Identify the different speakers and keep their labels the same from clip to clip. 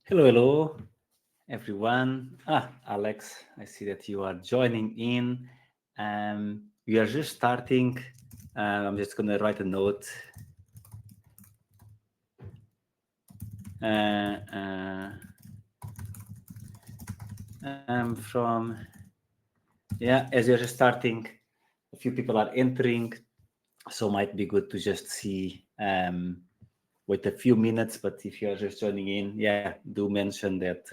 Speaker 1: Hello, hello, everyone. Alex, I see that you are joining in. We are just starting. I'm just going to write a note. From, as you're just starting, a few people are entering, so might be good to just see, wait a few minutes, but if you're just joining in, do mention that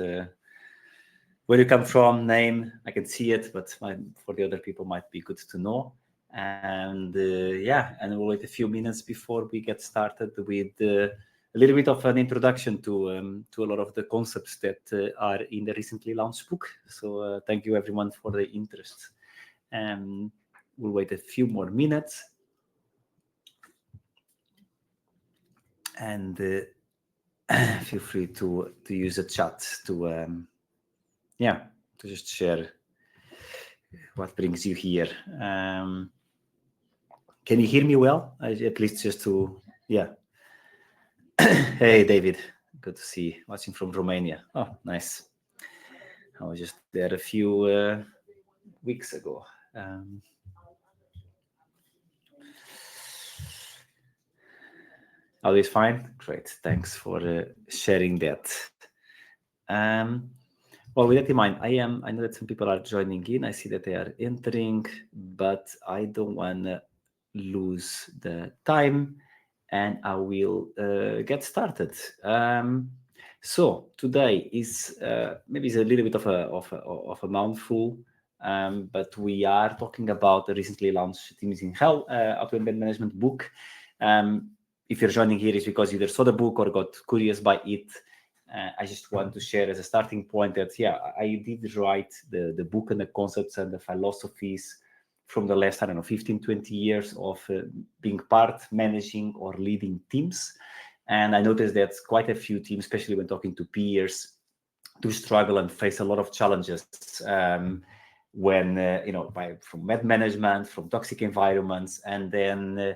Speaker 1: where you come from, name, I can see it, but for the other people might be good to know. And and we'll wait a few minutes before we get started with a little bit of an introduction to a lot of the concepts that are in the recently launched book. So thank you everyone for the interest. We'll wait a few more minutes. And feel free to use the chat to just share what brings you here. Can you hear me well? At least just to, Hey, David. Good to see you. Watching from Romania. Oh, nice. I was just there a few weeks ago. Always fine? Great. Thanks for sharing that. Well, with that in mind, I know that some people are joining in. I see that they are entering, but I don't want to lose the time, and I will get started. So today is maybe it's a little bit of a mouthful, but we are talking about the recently launched Teams in Hell Outbound Management book. If you're joining here, it's because you either saw the book or got curious by it. I just want to share as a starting point that, I did write the book and the concepts and the philosophies from the last, 15, 20 years of being part, managing, or leading teams. And I noticed that quite a few teams, especially when talking to peers, do struggle and face a lot of challenges when, from bad management, from toxic environments, and then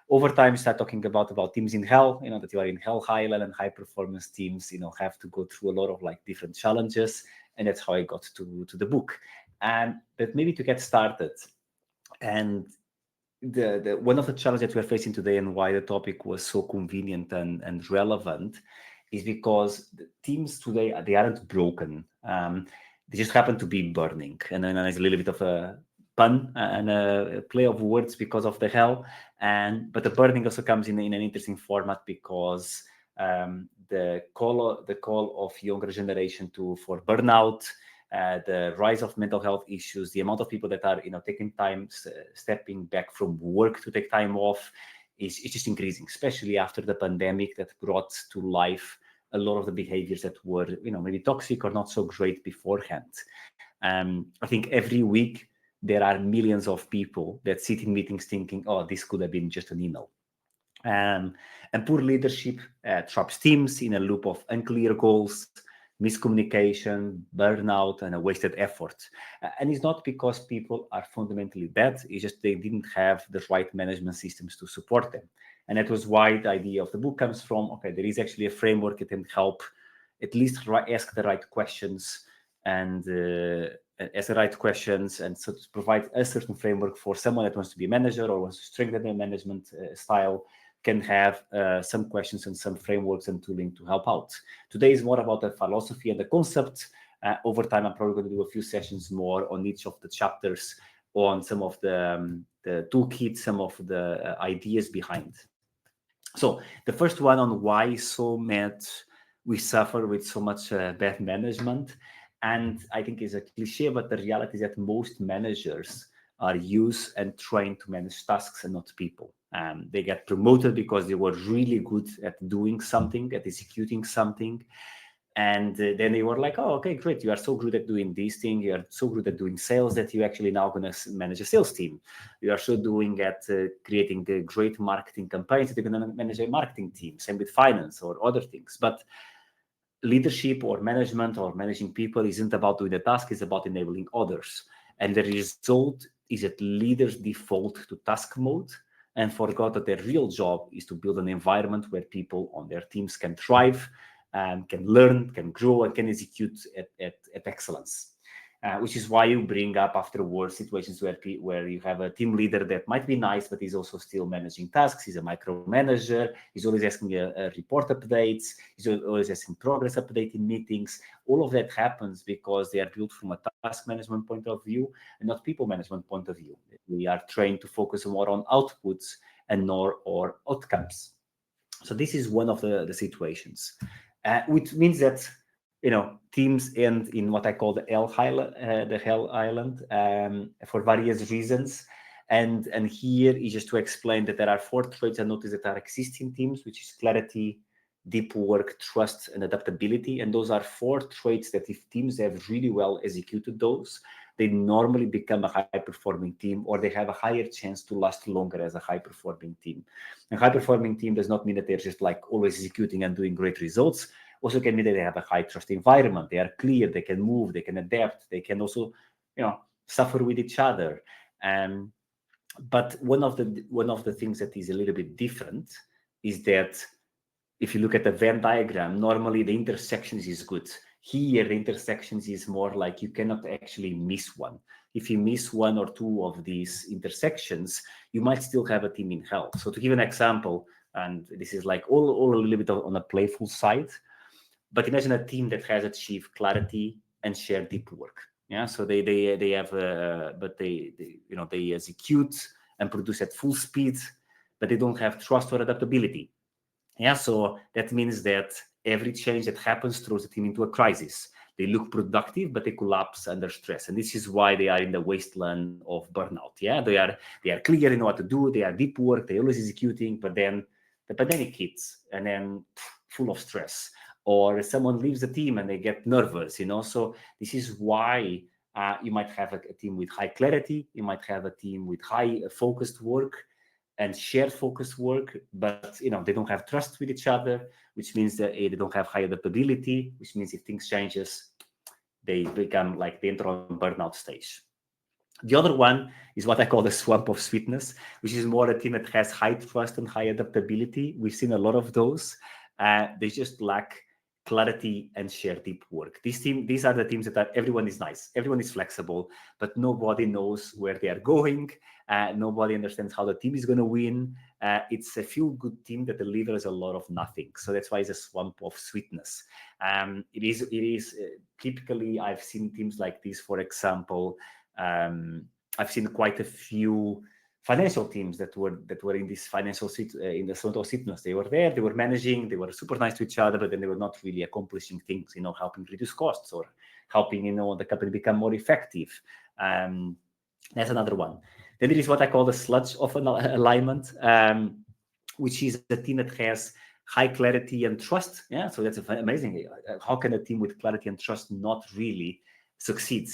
Speaker 1: over time, start talking about teams in hell, that you are in hell, high level and high performance teams, have to go through a lot of different challenges. And that's how I got to the book. But maybe to get started, and the one of the challenges that we're facing today and why the topic was so convenient and relevant is because the teams today, they aren't broken. They just happen to be burning. And then there's a little bit of a pun and a play of words because of the hell, but the burning also comes in an interesting format because the call of younger generation for burnout, the rise of mental health issues, the amount of people that are taking time, stepping back from work to take time off, is just increasing, especially after the pandemic that brought to life a lot of the behaviors that were maybe toxic or not so great beforehand. I think every week there are millions of people that sit in meetings thinking, oh, this could have been just an email. And poor leadership traps teams in a loop of unclear goals, miscommunication, burnout, and a wasted effort. And it's not because people are fundamentally bad, it's just they didn't have the right management systems to support them. And that was why the idea of the book comes from, okay, there is actually a framework that can help at least ask the right questions and ask the right questions, and so to provide a certain framework for someone that wants to be a manager or wants to strengthen their management style, can have some questions and some frameworks and tooling to help out. Today is more about the philosophy and the concept. Over time, I'm probably going to do a few sessions more on each of the chapters, on some of the toolkits, some of the ideas behind. So the first one on why so much we suffer with so much bad management. And I think it's a cliche, but the reality is that most managers are used and trained to manage tasks and not people. They get promoted because they were really good at doing something, at executing something. And then they were like, oh, okay, great. You are so good at doing this thing. You are so good at doing sales that you actually now going to manage a sales team. You are so doing at creating great marketing campaigns that you're going to manage a marketing team. Same with finance or other things. But leadership or management or managing people isn't about doing the task, it's about enabling others. And the result is that leaders default to task mode and forgot that their real job is to build an environment where people on their teams can thrive, can learn, can grow, and can execute at excellence. Which is why you bring up afterwards situations where you have a team leader that might be nice, but he's also still managing tasks. He's a micromanager. He's always asking report updates. He's always asking progress update in meetings. All of that happens because they are built from a task management point of view and not people management point of view. We are trained to focus more on outputs and more on outcomes. So this is one of the situations, which means that teams end in what I call the Hell Island for various reasons. And here is just to explain that there are 4 traits I noticed that are existing teams, which is clarity, deep work, trust, and adaptability. And those are 4 traits that if teams have really well executed those, they normally become a high-performing team, or they have a higher chance to last longer as a high-performing team. A high-performing team does not mean that they're just like always executing and doing great results. Also can mean that they have a high-trust environment. They are clear, they can move, they can adapt, they can also, suffer with each other. But one of the things that is a little bit different is that if you look at the Venn diagram, normally the intersections is good. Here, the intersections is more like you cannot actually miss one. If you miss 1 or 2 of these intersections, you might still have a team in hell. So to give an example, and this is like all a little bit on a playful side, but imagine a team that has achieved clarity and shared deep work. Yeah, so they have, but they execute and produce at full speed, but they don't have trust or adaptability. Yeah, so that means that every change that happens throws the team into a crisis. They look productive, but they collapse under stress, and this is why they are in the wasteland of burnout. Yeah, they are clear, they know what to do, they are deep work, they're always executing, but then the pandemic hits, and then full of stress, or someone leaves the team and they get nervous. So this is why you might have a team with high clarity, you might have a team with high focused work and shared focused work, but they don't have trust with each other, which means that they don't have high adaptability, which means if things changes, they become like they enter on burnout stage. The other one is what I call the swamp of sweetness, which is more a team that has high trust and high adaptability. We've seen a lot of those. They just lack clarity and shared deep work. These are the teams that everyone is nice, everyone is flexible, but nobody knows where they are going. Nobody understands how the team is going to win. It's a feel-good team that delivers a lot of nothing. So that's why it's a swamp of sweetness. It is typically, I've seen teams like this, for example. I've seen quite a few financial teams that were in this financial in the swamp of sweetness. They were there, they were managing, they were super nice to each other, but then they were not really accomplishing things, helping reduce costs or helping, the company become more effective. That's another one. Then there is what I call the sludge of alignment, which is a team that has high clarity and trust. Yeah, so that's amazing. How can a team with clarity and trust not really succeed?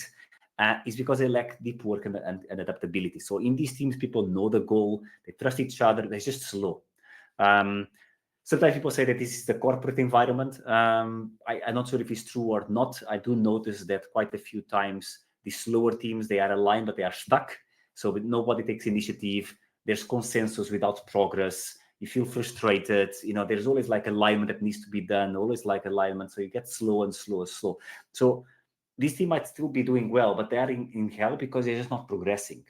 Speaker 1: Is because they lack deep work and adaptability. So in these teams, people know the goal, they trust each other, they're just slow. Sometimes people say that this is the corporate environment. I'm not sure if it's true or not. I do notice that quite a few times the slower teams, they are aligned, but they are stuck. So nobody takes initiative. There's consensus without progress. You feel frustrated. There's always like alignment that needs to be done, always like alignment. So you get slow and slow and slow. So this team might still be doing well, but they are in hell because they're just not progressing.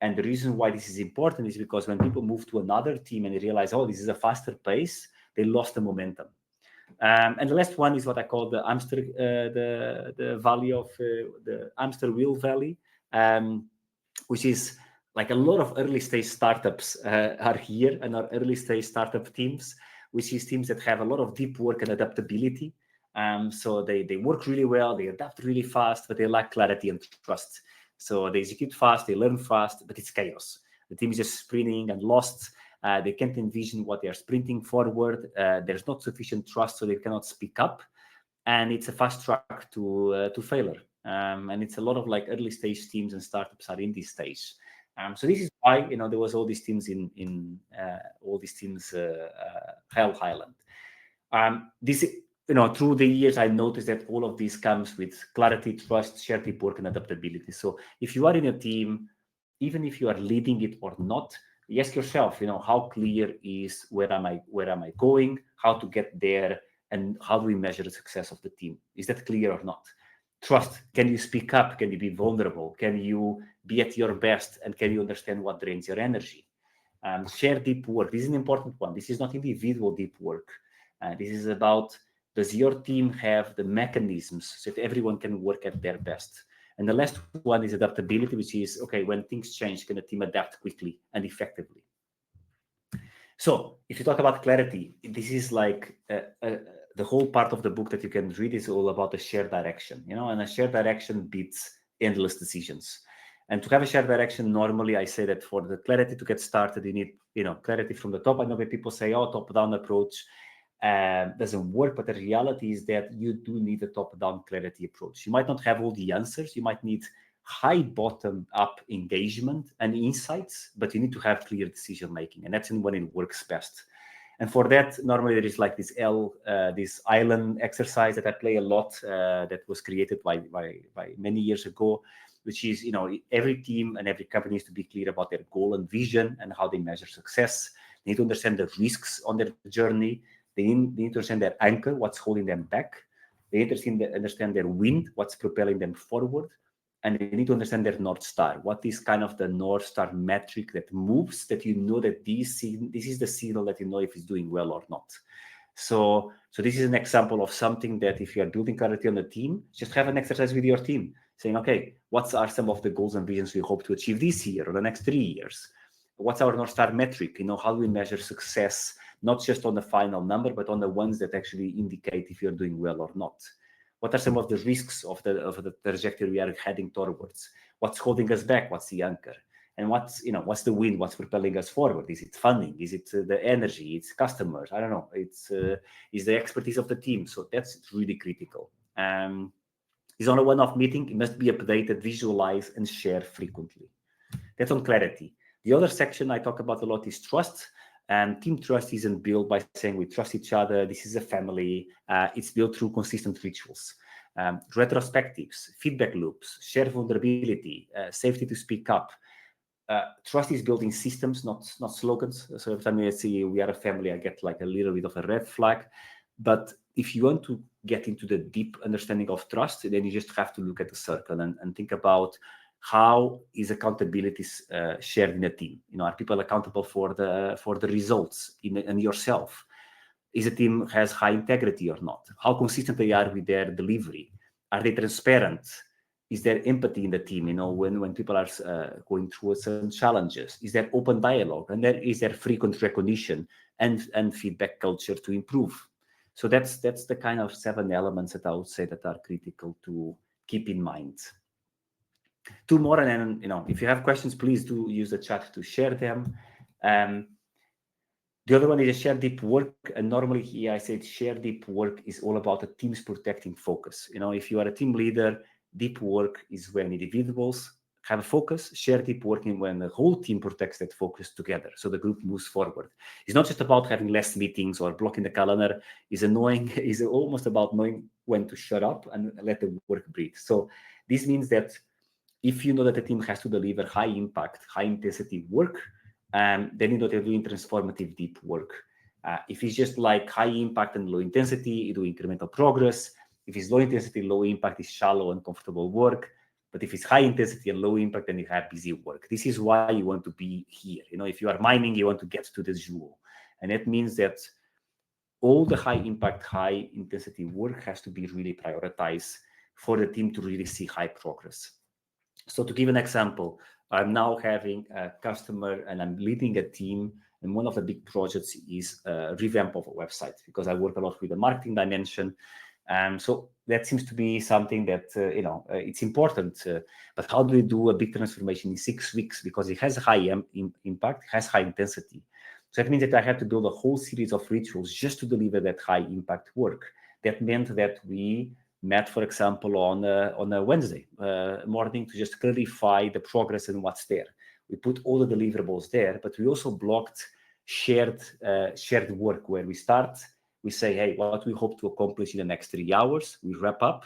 Speaker 1: And the reason why this is important is because when people move to another team and they realize, oh, this is a faster pace, they lost the momentum. And the last one is what I call the valley of the hamster wheel valley, which is like a lot of early stage startups are here and are early stage startup teams, which is teams that have a lot of deep work and adaptability. So they work really well, they adapt really fast, but they lack clarity and trust. So they execute fast, they learn fast, but it's chaos. The team is just sprinting and lost. They can't envision what they are sprinting forward. There's not sufficient trust, so they cannot speak up. And it's a fast track to failure. And it's a lot of like early stage teams and startups are in this stage. So this is why there was all these teams in Hell Highland. Through the years, I noticed that all of this comes with clarity, trust, shared deep work, and adaptability. So if you are in a team, even if you are leading it or not, you ask yourself, how clear is where am I going, how to get there, And how do we measure the success of the team? Is that clear or not? Trust. Can you speak up? Can you be vulnerable? Can you be at your best? And can you understand what drains your energy? Share deep work. This is an important one. This is not individual deep work. This is about, does your team have the mechanisms so that everyone can work at their best? And the last one is adaptability, which is, okay, when things change, can a team adapt quickly and effectively? So if you talk about clarity, this is like the whole part of the book that you can read is all about a shared direction, and a shared direction beats endless decisions. And to have a shared direction, normally I say that for the clarity to get started, you need, clarity from the top. I know when people say, oh, top-down approach doesn't work, but the reality is that you do need a top-down clarity approach. You might not have all the answers. You might need high bottom-up engagement and insights, but you need to have clear decision-making, and that's when it works best. And for that, normally there is like this island exercise that I play a lot, that was created by many years ago, which is, every team and every company needs to be clear about their goal and vision and how they measure success. They need to understand the risks on their journey. They need to understand their anchor, what's holding them back. They need to understand their wind, what's propelling them forward. And they need to understand their North Star. What is kind of the North Star metric that moves, that you know that this is the signal that you know if it's doing well or not. So this is an example of something that if you are building clarity on the team, just have an exercise with your team saying, okay, what are some of the goals and visions we hope to achieve this year or the next 3 years? What's our North Star metric? How do we measure success, not just on the final number, but on the ones that actually indicate if you're doing well or not? What are some of the risks of the trajectory we are heading towards? What's holding us back? What's the anchor? And what's the wind? What's propelling us forward? Is it funding? Is it the energy? It's customers? I don't know. It's is the expertise of the team. So that's really critical. It's on a one-off meeting. It must be updated, visualized, and shared frequently. That's on clarity. The other section I talk about a lot is trust. And team trust isn't built by saying we trust each other. This is a family. It's built through consistent rituals, retrospectives, feedback loops, shared vulnerability, safety to speak up. Trust is built in systems, not slogans. So every time I see we are a family, I get like a little bit of a red flag. But if you want to get into the deep understanding of trust, then you just have to look at the circle and think about how is accountability shared in a team. Are people accountable for the results in yourself? Is a team has high integrity or not? How consistent they are with their delivery? Are they transparent? Is there empathy in the team? When people are going through certain challenges, is there open dialogue? And is there frequent recognition and feedback culture to improve? So that's the kind of 7 elements that I would say that are critical to keep in mind. 2 more, and then if you have questions, please do use the chat to share them. The other one is share deep work, and normally here I said share deep work is all about a team's protecting focus. If you are a team leader, deep work is when individuals have a focus. Share deep working when the whole team protects that focus together, so the group moves forward. It's not just about having less meetings or blocking the calendar. It's almost about knowing when to shut up and let the work breathe. So this means that if you know that the team has to deliver high impact, high intensity work, then you know they're doing transformative deep work. If it's just like high impact and low intensity, you do incremental progress. If it's low intensity, low impact, is shallow and comfortable work. But if it's high intensity and low impact, then you have busy work. This is why you want to be here. If you are mining, you want to get to the jewel. And that means that all the high impact, high intensity work has to be really prioritized for the team to really see high progress. So to give an example, I'm now having a customer and I'm leading a team, and one of the big projects is a revamp of a website, because I work a lot with the marketing dimension. So that seems to be something that, it's important. But how do we do a big transformation in 6 weeks? Because it has high impact, has high intensity. So that means that I have to build a whole series of rituals just to deliver that high impact work. That meant that we met, for example, on a Wednesday morning to just clarify the progress and what's there. We put all the deliverables there, but we also blocked shared work, where we start. We say, hey, what we hope to accomplish in the next 3 hours. We wrap up.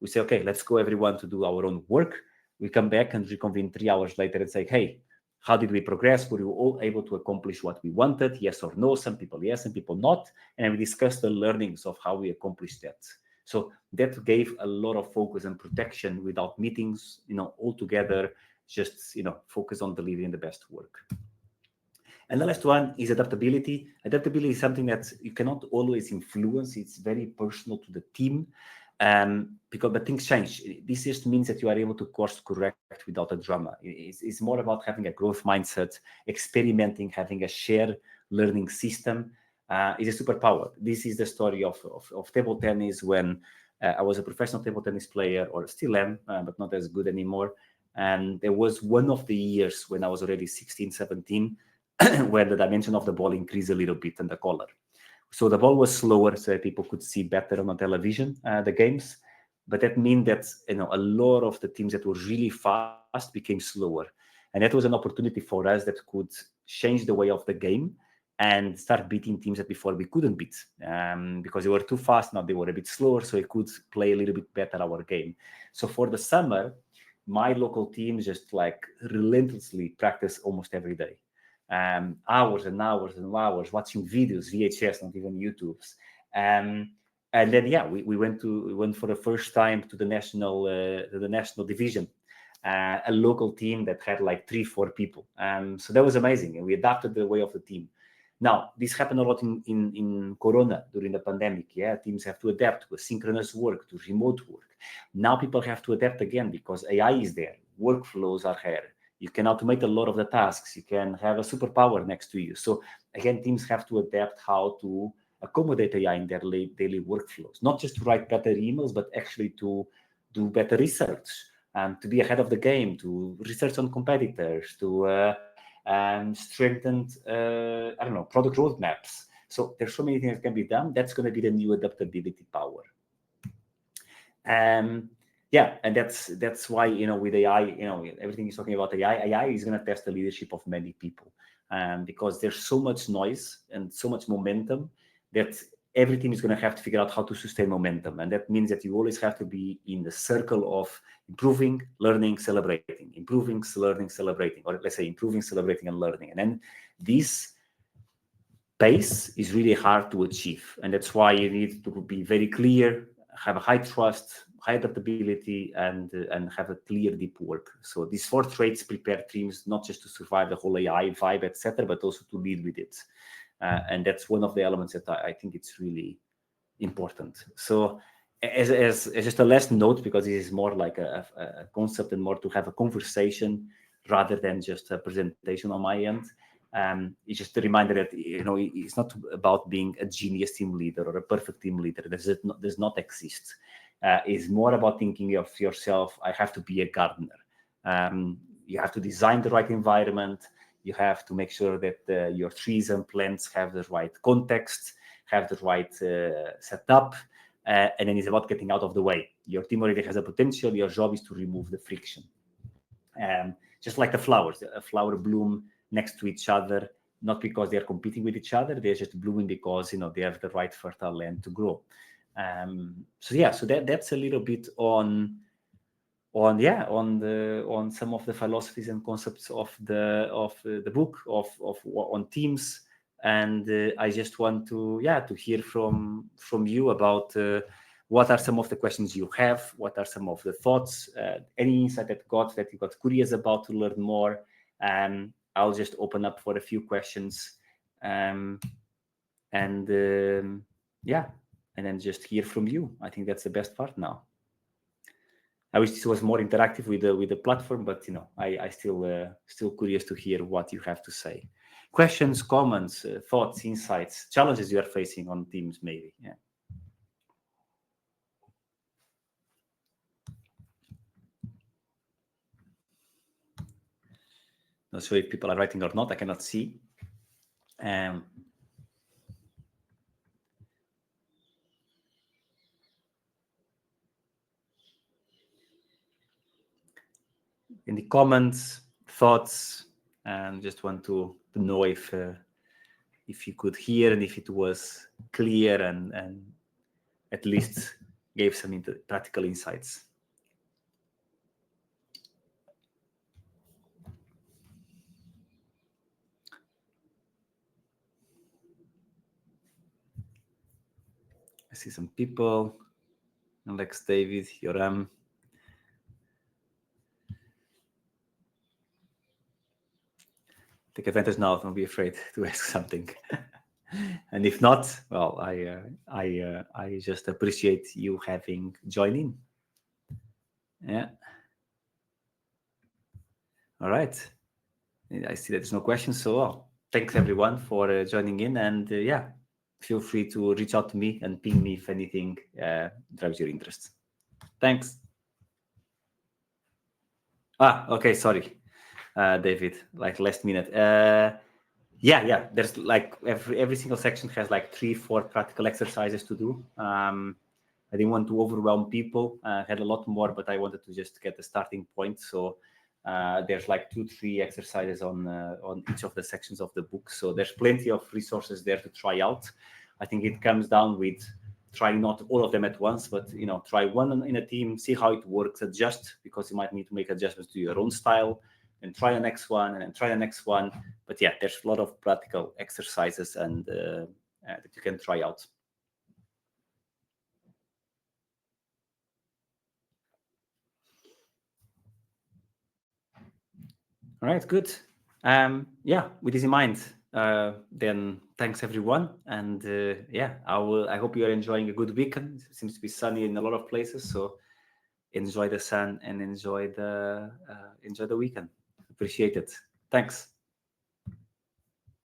Speaker 1: We say, okay, let's go everyone to do our own work. We come back and reconvene 3 hours later and say, hey, How did we progress? Were we all able to accomplish what we wanted? Yes or no? Some people yes, some people not. And we discussed the learnings of how we accomplished that. So that gave a lot of focus and protection without meetings, all together, just, focus on delivering the best work. And the last one is adaptability. Adaptability is something that you cannot always influence. It's very personal to the team, but things change. This just means that you are able to course correct without a drama. It's more about having a growth mindset, experimenting, having a shared learning system. Is a superpower. This is the story of table tennis when I was a professional table tennis player, or still am, but not as good anymore. And there was one of the years when I was already 16, 17, where the dimension of the ball increased a little bit and the color. So the ball was slower so that people could see better on the television, the games. But that meant that a lot of the teams that were really fast became slower. And that was an opportunity for us that could change the way of the game and start beating teams that before we couldn't beat, because they were too fast. Now they were a bit slower, so we could play a little bit better our game. So for the summer, my local team just like relentlessly practice almost every day. Hours and hours and hours watching videos, VHS, not even YouTube's. And then we went for the first time to the national division, a local team that had like 3-4 people. So that was amazing, and we adapted the way of the team. Now, this happened a lot in Corona during the pandemic. Yeah, teams have to adapt to asynchronous work, to remote work. Now people have to adapt again because AI is there, workflows are here. You can automate a lot of the tasks. You can have a superpower next to you. So again, teams have to adapt how to accommodate AI in their daily workflows, not just to write better emails, but actually to do better research, to be ahead of the game, to research on competitors, to strengthen, product roadmaps. So there's so many things that can be done. That's going to be the new adaptability power. And that's why, with AI, everything is talking about AI is going to test the leadership of many people, because there's so much noise and so much momentum that everything is going to have to figure out how to sustain momentum. And that means that you always have to be in the circle of improving, learning, celebrating, improving, learning, celebrating, or let's say improving, celebrating, and learning. And then this pace is really hard to achieve. And that's why you need to be very clear, have a high trust, high adaptability, and have a clear deep work. So these 4 traits prepare teams not just to survive the whole AI vibe, etc., but also to lead with it. And that's one of the elements that I think it's really important. So as just a last note, because this is more like a concept and more to have a conversation rather than just a presentation on my end. It's just a reminder that it's not about being a genius team leader or a perfect team leader. Does not exist. It's more about thinking of yourself. I have to be a gardener. You have to design the right environment. You have to make sure that your trees and plants have the right context, have the right setup, and then it's about getting out of the way. Your team already has a potential. Your job is to remove the friction. Just like the flowers, a flower bloom next to each other, not because they're competing with each other, they're just blooming because they have the right fertile land to grow. So that's a little bit on some of the philosophies and concepts of the book on teams. And I just want to hear from you about what are some of the questions you have, what are some of the thoughts, any insight that you got curious about to learn more. I'll just open up for a few questions, and then just hear from you. I think that's the best part now. I wish this was more interactive with the platform, but I still curious to hear what you have to say. Questions, comments, thoughts, insights, challenges you are facing on teams, maybe. Yeah. Not sure if people are writing or not. I cannot see. In the comments, thoughts, and just want to know if you could hear and if it was clear and at least gave some practical insights. I see some people. Alex, David, Yoram. Take advantage now. Don't be afraid to ask something. And if not, well, I just appreciate you having joined in. Yeah. All right. I see that there's no questions. So thanks everyone for joining in. And yeah, feel free to reach out to me and ping me if anything drives your interest. Thanks. Okay. Sorry, David. Like last minute. Yeah. There's like every single section has like 3-4 practical exercises to do. I didn't want to overwhelm people. Had a lot more, but I wanted to just get the starting point. So there's like 2-3 exercises on each of the sections of the book. So there's plenty of resources there to try out. I think it comes down with trying not all of them at once, but try one in a team, see how it works, adjust, because you might need to make adjustments to your own style, and try the next one, and then try the next one. But yeah, there's a lot of practical exercises and that you can try out. All right, good. Yeah, with this in mind, then thanks everyone, and yeah, I hope you are enjoying a good weekend. It seems to be sunny in a lot of places, so enjoy the sun and enjoy the weekend. Appreciate it. Thanks.